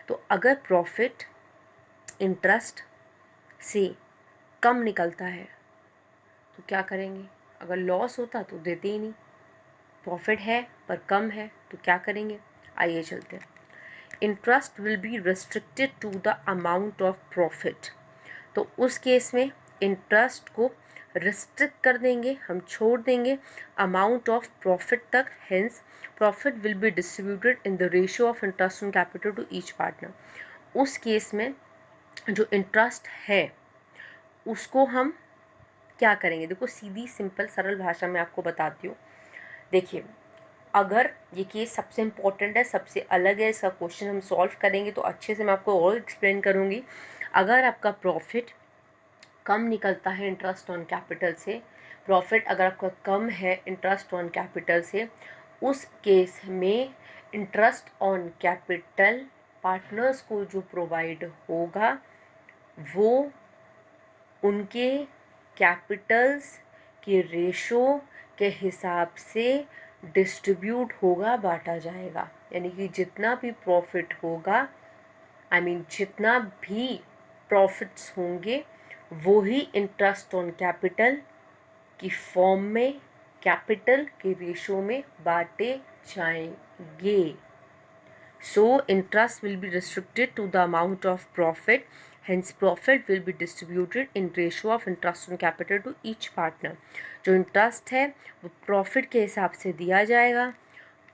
तो अगर प्रॉफिट इंटरेस्ट से कम निकलता है तो क्या करेंगे? अगर लॉस होता तो देते ही नहीं, प्रॉफिट है पर कम है तो क्या करेंगे? आइए चलते हैं। Interest will be restricted to the amount of profit. तो उस केस में इंटरेस्ट को रिस्ट्रिक्ट कर देंगे, हम छोड़ देंगे अमाउंट ऑफ प्रॉफिट तक। Hence profit will be distributed in the ratio of interest on capital to each partner. उस केस में जो इंटरेस्ट है उसको हम क्या करेंगे? देखो सीधी सिंपल सरल भाषा में आपको बताती हूँ। देखिए, अगर ये केस सबसे इम्पोर्टेंट है, सबसे अलग है, इसका क्वेश्चन हम सॉल्व करेंगे तो अच्छे से मैं आपको और एक्सप्लेन करूँगी। अगर आपका प्रॉफिट कम निकलता है इंटरेस्ट ऑन कैपिटल से, प्रॉफिट अगर आपका कम है इंटरेस्ट ऑन कैपिटल से, उस केस में इंटरेस्ट ऑन कैपिटल पार्टनर्स को जो प्रोवाइड होगा वो उनके कैपिटल्स के रेशो के हिसाब से डिस्ट्रीब्यूट होगा, बांटा जाएगा। यानी कि जितना भी प्रॉफिट होगा, जितना भी प्रॉफिट्स होंगे वो ही इंटरेस्ट ऑन कैपिटल की फॉर्म में कैपिटल के रेशो में बांटे जाएंगे। So interest will be restricted to the amount of profit, hence profit will be distributed in ratio of interest on capital to each partner। जो interest है वो profit के हिसाब से दिया जाएगा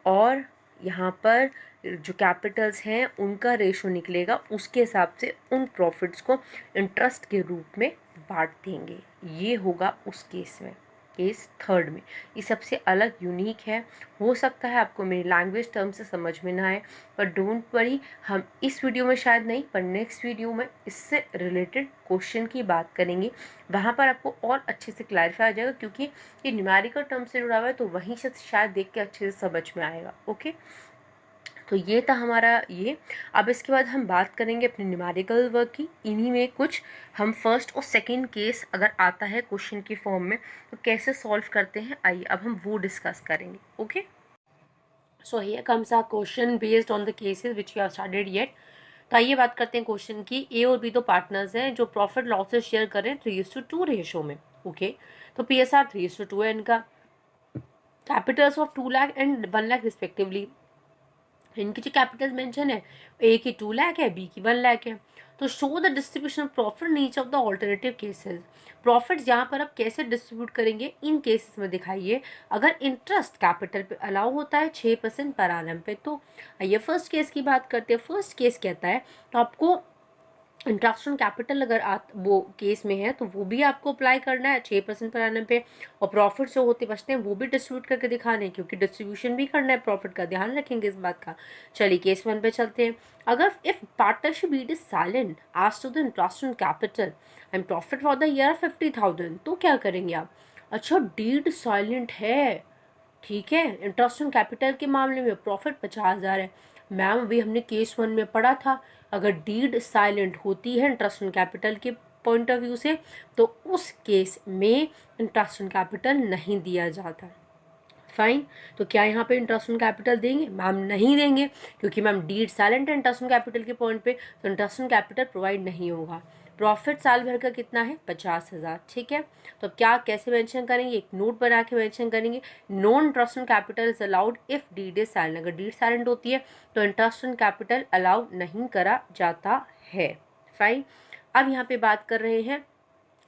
और यहाँ पर जो कैपिटल्स हैं उनका रेशो निकलेगा, उसके हिसाब से उन प्रॉफिट्स को इंटरेस्ट के रूप में बांट देंगे। ये होगा उस केस में, केस थर्ड में। ये सबसे अलग यूनिक है। हो सकता है आपको मेरी लैंग्वेज टर्म से समझ में ना आए, पर डोंट वरी, हम इस वीडियो में शायद नहीं पर नेक्स्ट वीडियो में इससे रिलेटेड क्वेश्चन की बात करेंगे। वहाँ पर आपको और अच्छे से क्लैरिफाई हो जाएगा क्योंकि ये न्यूमेरिकल टर्म से जुड़ा हुआ है, तो वहीं से शायद देख के अच्छे से समझ में आएगा। ओके, तो ये था हमारा ये। अब इसके बाद हम बात करेंगे अपने न्यूमेरिकल वर्क की। इन्हीं में कुछ हम फर्स्ट और सेकंड केस अगर आता है क्वेश्चन की फॉर्म में तो कैसे सॉल्व करते हैं, आइए अब हम वो डिस्कस करेंगे। Okay, so here comes our question based on the cases which we have studied yet. तो आइए बात करते हैं क्वेश्चन की। ए और बी तो पार्टनर्स हैं जो प्रॉफिट लॉसेस शेयर कर रहे हैं 3:2 रेशो में। ओके, तो PSR 3:2 है इनका। Capitals of 2 lakh and 1 lakh respectively. इनकी जो कैपिटल मेंशन है, ए की 2 लाख है, बी की 1 लाख है। तो show the distribution of profit in each of the alternative cases. Profit यहाँ पर आप कैसे डिस्ट्रीब्यूट करेंगे इन केसेस में दिखाइए। अगर इंटरेस्ट कैपिटल पे अलाउ होता है 6% पर एनम पे, तो ये फर्स्ट केस की बात करते हैं। फर्स्ट केस कहता है तो आपको इंटरेस्ट ऑन कैपिटल अगर वो केस में है तो वो भी आपको अप्लाई करना है 6% पर एनम पे, और प्रॉफिट जो होते बचते हैं वो भी डिस्ट्रीब्यूट करके दिखाने हैं, क्योंकि डिस्ट्रीब्यूशन भी करना है प्रॉफिट का, ध्यान रखेंगे इस बात का। चलिए केस 1 पे चलते हैं। अगर if partnership deed is silent as to the interest on capital and profit for the year 50,000, तो क्या करेंगे आप? अच्छा, डीड साइलेंट है, ठीक है, इंटरेस्ट ऑन कैपिटल के मामले में प्रॉफिट 50,000 है। मैम अभी हमने केस 1 में पढ़ा था, अगर डीड साइलेंट होती है इंटरेस्ट ऑन कैपिटल के पॉइंट ऑफ व्यू से तो उस केस में इंटरेस्ट ऑन कैपिटल नहीं दिया जाता। फाइन, तो क्या यहाँ पे इंटरेस्ट ऑन कैपिटल देंगे? मैम नहीं देंगे, क्योंकि मैम डीड साइलेंट है इंटरेस्ट ऑन कैपिटल के पॉइंट पे, तो इंटरेस्ट ऑन कैपिटल प्रोवाइड नहीं होगा। प्रॉफिट साल भर का कितना है? 50,000, ठीक है। तो क्या कैसे मेंशन करेंगे? एक नोट बना के मेंशन करेंगे, non interest on capital is allowed if deed is silent. अगर डीड साइलेंट होती है तो इंटरेस्ट ऑन कैपिटल अलाउ नहीं करा जाता है। फाइन, अब यहाँ पे बात कर रहे हैं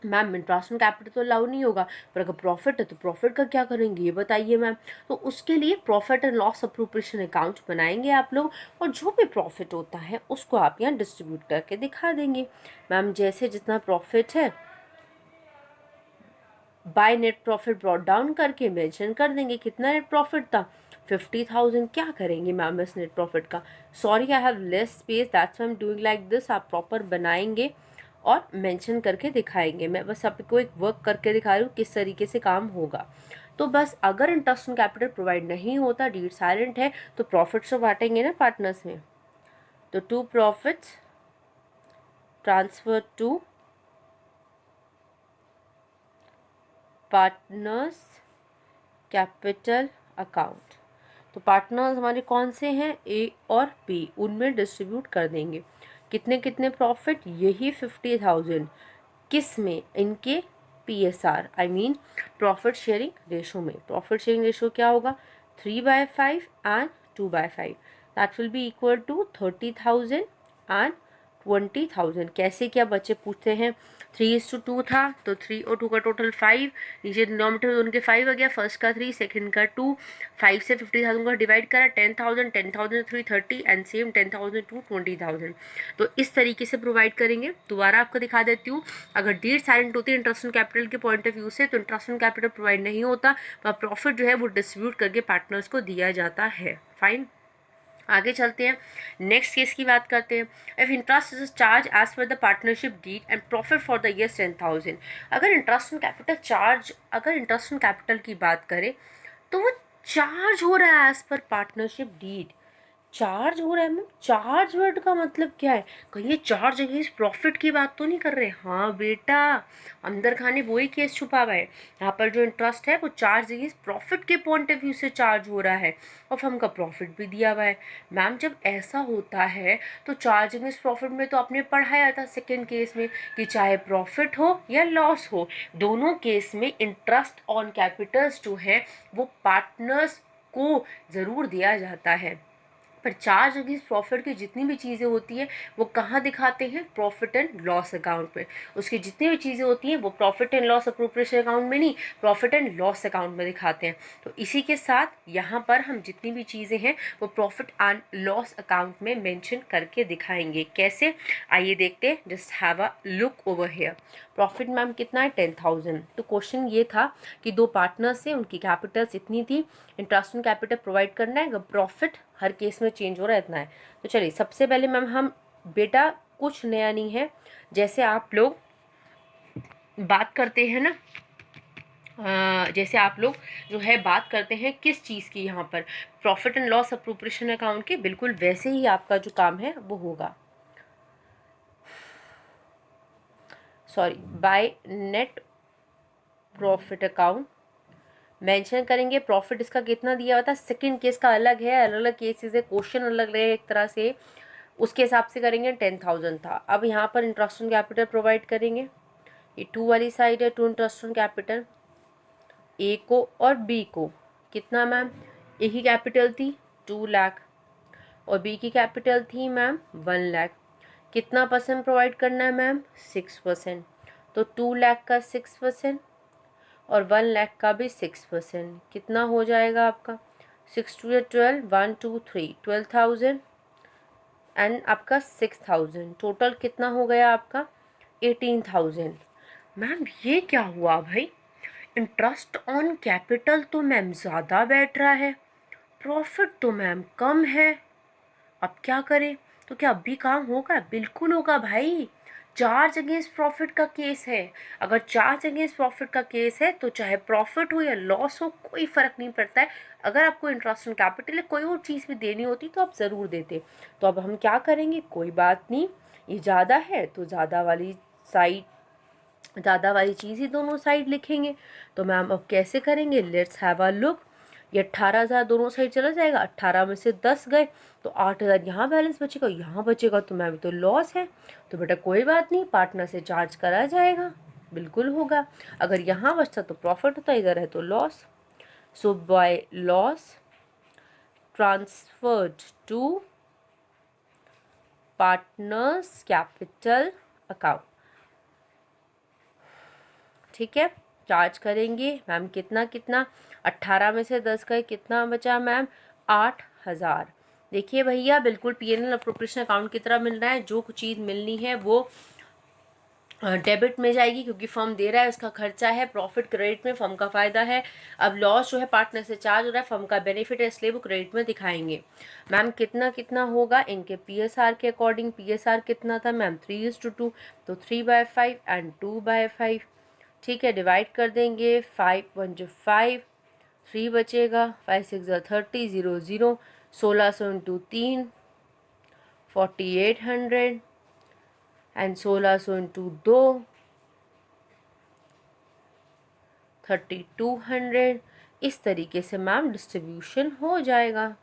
मैम इंटरेस्ट ऑन कैपिटल तो अलाउ नहीं होगा, पर अगर प्रॉफिट है तो प्रॉफिट का क्या करेंगे ये बताइए मैम। तो उसके लिए profit and loss appropriation account बनाएंगे आप लोग, और जो भी प्रॉफिट होता है उसको आप यहाँ डिस्ट्रीब्यूट करके दिखा देंगे। मैम जैसे जितना प्रॉफिट है by net profit brought down करके मेंशन कर देंगे कितना नेट प्रॉफिट था, 50,000। क्या करेंगे मैम इस नेट प्रॉफिट का? Sorry I have less space, that's why I am doing like this. आप प्रॉपर बनाएंगे और मेंशन करके दिखाएंगे। मैं बस आपको एक वर्क करके दिखा रही हूँ किस तरीके से काम होगा। तो बस अगर इंटरेस्ट ऑन कैपिटल प्रोवाइड नहीं होता, डीड साइलेंट है, तो प्रॉफिट्स तो बांटेंगे ना पार्टनर्स में। तो 2 profits transfer to partners capital account. तो पार्टनर्स हमारे कौन से हैं? ए और बी, उनमें डिस्ट्रीब्यूट कर देंगे कितने कितने प्रॉफिट, यही 50,000। किस में? इनके PSR I mean profit sharing ratio में। प्रॉफिट शेयरिंग रेशो क्या होगा? 3/5 and 2/5, that will be equal to 30,000 and 20,000। कैसे क्या बच्चे पूछते हैं? 3:2 था तो 3 और 2 का टोटल 5, नीचे डिनोमिनेटर उनके 5 आ गया, फर्स्ट का 3 सेकंड का 2, 5 से 50,000 का डिवाइड करा, 10,000 10,000 3 30 एंड सेम 10,000 टू 20,000। तो इस तरीके से प्रोवाइड करेंगे। दोबारा आपको दिखा देती हूँ, अगर डीड साइलेंट होती है इंटरेस्ट ऑन कैपिटल के पॉइंट ऑफ व्यू से तो इंटरेस्ट ऑन कैपिटल प्रोवाइड नहीं होता, पर प्रॉफिट जो है वो डिस्ट्रीब्यूट करके पार्टनर्स को दिया जाता है। फाइन, आगे चलते हैं, नेक्स्ट केस की बात करते हैं। If interest is charge as per the partnership deed and profit for the year 10,000। अगर इंटरेस्ट ऑन कैपिटल चार्ज, अगर इंटरेस्ट ऑन कैपिटल की बात करें तो वो चार्ज हो रहा है एज पर पार्टनरशिप डीड। चार्ज हो रहा है मैम, चार्ज वर्ड का मतलब क्या है? कहीं ये चार्ज अगेंस्ट प्रॉफिट की बात तो नहीं कर रहे? हाँ बेटा, अंदर खाने वही केस छुपा हुआ है। यहाँ पर जो इंटरेस्ट है वो चार्ज अगेंस्ट प्रॉफिट के पॉइंट ऑफ व्यू से चार्ज हो रहा है, और फर्म का प्रॉफिट भी दिया हुआ है। मैम जब ऐसा होता है तो चार्ज अगेंस्ट प्रॉफिट में तो आपने पढ़ाया था सेकेंड केस में कि चाहे प्रॉफिट हो या लॉस हो, दोनों केस में इंटरेस्ट ऑन कैपिटल्स जो है वो पार्टनर्स को ज़रूर दिया जाता है। पर चार्ज अगेंस्ट प्रॉफिट की जितनी भी चीज़ें होती हैं वो कहाँ दिखाते हैं? प्रॉफिट एंड लॉस अकाउंट पे। उसकी जितनी भी चीज़ें होती हैं वो profit and loss appropriation account में नहीं, प्रॉफिट एंड लॉस अकाउंट में दिखाते हैं। तो इसी के साथ यहाँ पर हम जितनी भी चीज़ें हैं वो प्रॉफिट एंड लॉस अकाउंट में मेंशन करके दिखाएंगे। कैसे? आइए देखते हैं, just have a look over here. Profit ma'am कितना है? 10,000। तो क्वेश्चन ये था कि दो पार्टनर्स से उनकी कैपिटल्स इतनी थी, इंटरेस्ट ऑन कैपिटल प्रोवाइड करना है, प्रॉफिट हर केस में चेंज हो रहा है इतना है। तो चलिए सबसे पहले मैम हम बेटा कुछ नया नहीं है, जैसे आप लोग बात करते हैं ना जैसे आप लोग जो है बात करते हैं किस चीज़ की यहाँ पर, profit and loss appropriation account की, बिल्कुल वैसे ही आपका जो काम है वो होगा। Sorry, by net profit account mention करेंगे। प्रॉफिट इसका कितना दिया हुआ था, सेकंड केस का अलग है, अलग अलग केसेस है, क्वेश्चन अलग रहे एक तरह से, उसके हिसाब से करेंगे। 10,000 था। अब यहाँ पर इंटरेस्ट ऑन कैपिटल प्रोवाइड करेंगे। ये 2 वाली साइड है, 2 इंटरेस्ट ऑन कैपिटल। ए को और बी को कितना मैम, ए की कैपिटल थी 2 लाख और बी की कैपिटल थी मैम 1 लाख। कितना परसेंट प्रोवाइड करना है मैम, 6%। तो 2 लाख का 6% और 1 लाख का भी 6%, कितना हो जाएगा आपका, 6 2 12, 1 2 3, 12,000 एंड आपका 6,000, टोटल कितना हो गया आपका 18,000। मैम ये क्या हुआ भाई, इंटरेस्ट ऑन कैपिटल तो मैम ज़्यादा बैठ रहा है, प्रॉफिट तो मैम कम है, अब क्या करें। तो क्या अब भी काम होगा, बिल्कुल होगा भाई। चार्ज अगेंस्ट प्रॉफिट का केस है, अगर चार्ज अगेंस्ट प्रॉफिट का केस है तो चाहे प्रॉफिट हो या लॉस हो कोई फ़र्क नहीं पड़ता है। अगर आपको इंटरेस्ट ऑन कैपिटल या कोई और चीज़ भी देनी होती तो आप ज़रूर देते। तो अब हम क्या करेंगे, कोई बात नहीं, ये ज़्यादा है तो ज़्यादा वाली साइड, ज़्यादा वाली चीज़ ही दोनों साइड लिखेंगे। तो मैम अब कैसे करेंगे, लेट्स हैव अ लुक। ये 18,000 दोनों साइड चला जाएगा, 18 में से 10 गए तो 8,000 यहाँ बैलेंस बचेगा, यहाँ बचेगा, तो मैम तो लॉस है। तो बेटा कोई बात नहीं, पार्टनर से चार्ज करा जाएगा, बिल्कुल होगा। अगर यहाँ बचता तो प्रॉफिट होता, इधर है तो loss. So by loss transferred to partners capital account, ठीक है। चार्ज करेंगे मैम, कितना कितना, 18 में से 10 गए, कितना बचा मैम 8,000। देखिए भैया बिल्कुल पीएनएल अप्रोप्रिएशन अकाउंट की तरह मिल रहा है, जो कुछ चीज़ मिलनी है वो डेबिट में जाएगी क्योंकि फर्म दे रहा है, उसका खर्चा है, प्रॉफिट क्रेडिट में, फर्म का फ़ायदा है। अब लॉस जो है पार्टनर से चार्ज हो रहा है, फर्म का बेनिफिट है, इसलिए वो क्रेडिट में दिखाएंगे। मैम कितना कितना होगा, इनके पीएसआर के अकॉर्डिंग, पीएसआर कितना था मैम 3:2, तो 3/5 एंड 2/5, ठीक है। डिवाइड कर देंगे, 5 1 जो 5, 3 बचेगा, 5 6 30, 0 0, 1600 इंटू 3 4800 एंड 1600 इंटू 2 3200। इस तरीके से मैम डिस्ट्रीब्यूशन हो जाएगा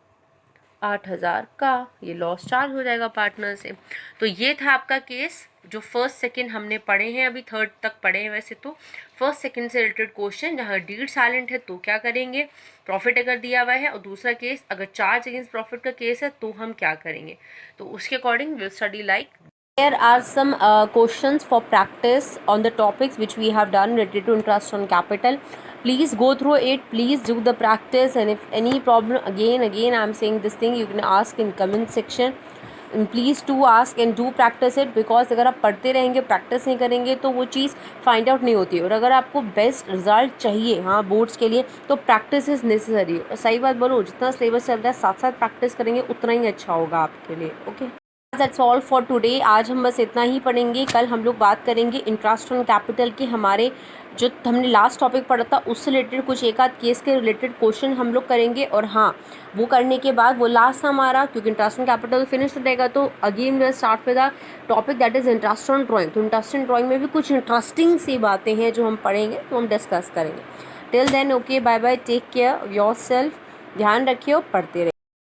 8,000 का, ये लॉस चार्ज हो जाएगा पार्टनर से। तो ये था आपका केस जो फर्स्ट सेकंड हमने पढ़े हैं, अभी थर्ड तक पढ़े हैं वैसे तो। फर्स्ट सेकंड से रिलेटेड क्वेश्चन, जहाँ डीड साइलेंट है तो क्या करेंगे, प्रॉफिट अगर दिया हुआ है, और दूसरा केस अगर चार्ज अगेंस्ट प्रॉफिट का केस है तो हम क्या करेंगे, तो उसके according will study like. There are some questions for practice on the topics which we have done related to interest on capital. Please go through it. Please do the practice. And if any problem, again I am saying this thing, you can ask in comment section. And please do ask and do practice it, because अगर आप पढ़ते रहेंगे practice नहीं करेंगे तो वो चीज़ find out नहीं होती है। और अगर आपको बेस्ट रिजल्ट चाहिए हाँ बोर्ड्स के लिए, तो प्रैक्टिस इज़ नेसेसरी। और सही बात बोलो, जितना सिलेबस चल रहा है साथ साथ प्रैक्टिस करेंगे उतना ही अच्छा होगा आपके लिए। Okay, that's all for today. आज हम बस इतना ही पढ़ेंगे। कल हम लोग बात करेंगे इंटरेस्ट ऑन कैपिटल के, हमारे जो हमने लास्ट टॉपिक पढ़ा था उससे रिलेटेड कुछ एक आध केस के रिलेटेड क्वेश्चन हम लोग करेंगे। और हाँ, वो करने के बाद वो लास्ट हमारा, क्योंकि इंटरेस्ट ऑन कैपिटल फिनिश हो जाएगा, तो again will start with the topic that is interest on drawing. तो इंटरेस्ट ऑन ड्राइंग में भी कुछ इंटरेस्टिंग सी बातें हैं जो हम पढ़ेंगे, तो हम डिस्कस करेंगे। Till then okay, bye bye, take care of your self, ध्यान रखिए और पढ़ते रहिए।